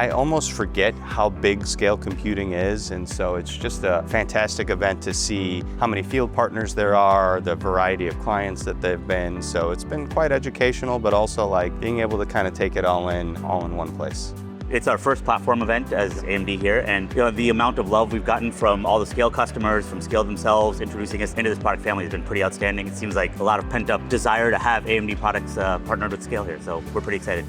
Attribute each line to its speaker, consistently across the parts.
Speaker 1: I almost forget how big scale computing is, and so it's just a fantastic event to see how many field partners there are, the variety of clients that they've been. So it's been quite educational, but also like being able to kind of take it all in one place.
Speaker 2: It's our first platform event as AMD here, and the amount of love we've gotten from all the Scale customers, from Scale themselves, introducing us into this product family has been pretty outstanding. It seems like a lot of pent-up desire to have AMD products partnered with Scale here, so we're pretty excited.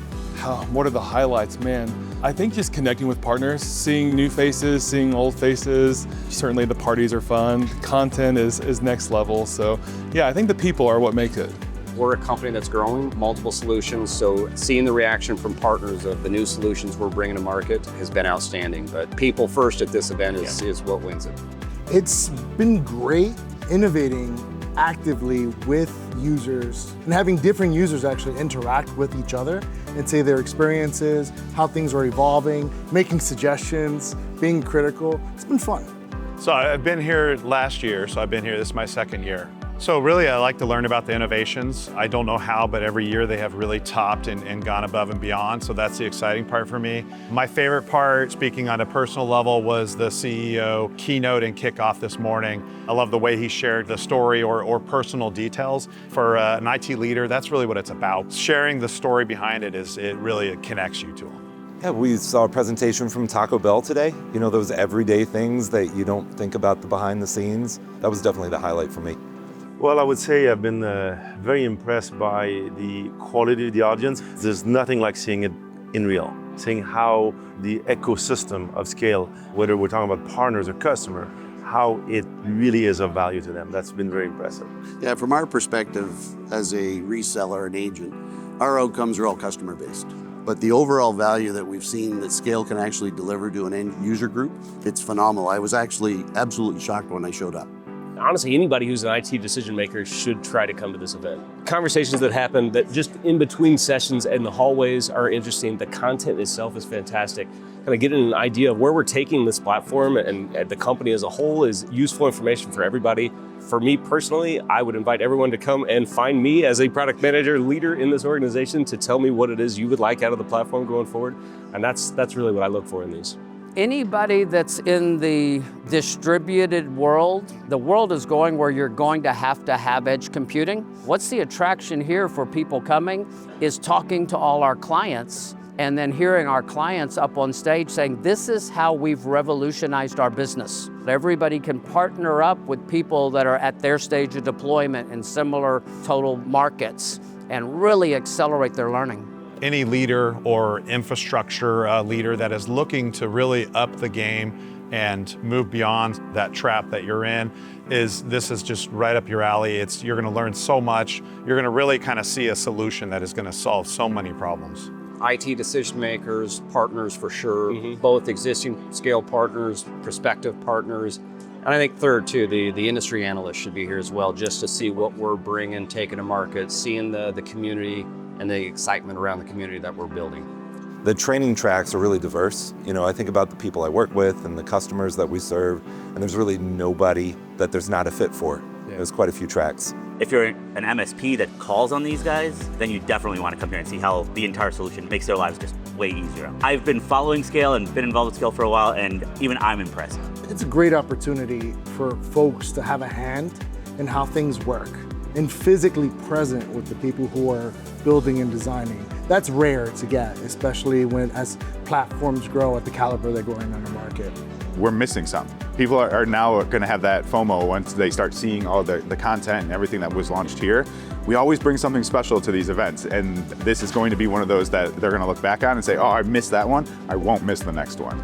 Speaker 3: What are the highlights, man? I think just connecting with partners, seeing new faces, seeing old faces. Certainly the parties are fun. Content is next level. So yeah, I think the people are what make it.
Speaker 4: We're a company that's growing, multiple solutions, so seeing the reaction from partners of the new solutions we're bringing to market has been outstanding. But people first at this event is what wins it.
Speaker 5: It's been great innovating actively with users and having different users actually interact with each other and say their experiences, how things are evolving, making suggestions, being critical. It's been fun.
Speaker 6: So I've been here last year, so I've been here, this is my second year. So really, I like to learn about the innovations. I don't know how, but every year they have really topped and gone above and beyond. So that's the exciting part for me. My favorite part, speaking on a personal level, was the CEO keynote and kickoff this morning. I love the way he shared the story or personal details. For an IT leader, that's really what it's about. Sharing the story behind it really connects you to them.
Speaker 7: Yeah, we saw a presentation from Taco Bell today. You know, those everyday things that you don't think about the behind the scenes. That was definitely the highlight for me.
Speaker 8: Well, I would say I've been very impressed by the quality of the audience. There's nothing like seeing it in real, seeing how the ecosystem of Scale, whether we're talking about partners or customer, how it really is of value to them. That's been very impressive.
Speaker 9: Yeah, from our perspective as a reseller and agent, our outcomes are all customer-based. But the overall value that we've seen that Scale can actually deliver to an end user group, it's phenomenal. I was actually absolutely shocked when I showed up.
Speaker 10: Honestly, anybody who's an IT decision maker should try to come to this event. Conversations that happen that just in between sessions and the hallways are interesting. The content itself is fantastic. Kind of getting an idea of where we're taking this platform and the company as a whole is useful information for everybody. For me personally, I would invite everyone to come and find me as a product manager leader in this organization to tell me what it is you would like out of the platform going forward. And that's really what I look for in these.
Speaker 11: Anybody that's in the distributed world, the world is going where you're going to have edge computing. What's the attraction here for people coming is talking to all our clients and then hearing our clients up on stage saying, this is how we've revolutionized our business. Everybody can partner up with people that are at their stage of deployment in similar total markets and really accelerate their learning.
Speaker 6: Any leader or infrastructure leader that is looking to really up the game and move beyond that trap that you're in, this is just right up your alley. You're going to learn so much. You're going to really kind of see a solution that is going to solve so many problems.
Speaker 4: IT decision makers, partners for sure, both existing Scale partners, prospective partners. And I think third too, the industry analysts should be here as well, just to see what we're bringing, taking to market, seeing the community and the excitement around the community that we're building.
Speaker 7: The training tracks are really diverse. You know, I think about the people I work with and the customers that we serve, and there's really nobody that there's not a fit for. Yeah. There's quite a few tracks.
Speaker 2: If you're an MSP that calls on these guys, then you definitely want to come here and see how the entire solution makes their lives just way easier. I've been following Scale and been involved with Scale for a while, and even I'm impressed.
Speaker 5: It's a great opportunity for folks to have a hand in how things work and physically present with the people who are building and designing. That's rare to get, especially as platforms grow at the caliber they're growing on the market.
Speaker 12: We're missing something. People are now going to have that FOMO once they start seeing all the content and everything that was launched here. We always bring something special to these events, and this is going to be one of those that they're going to look back on and say, oh, I missed that one. I won't miss the next one.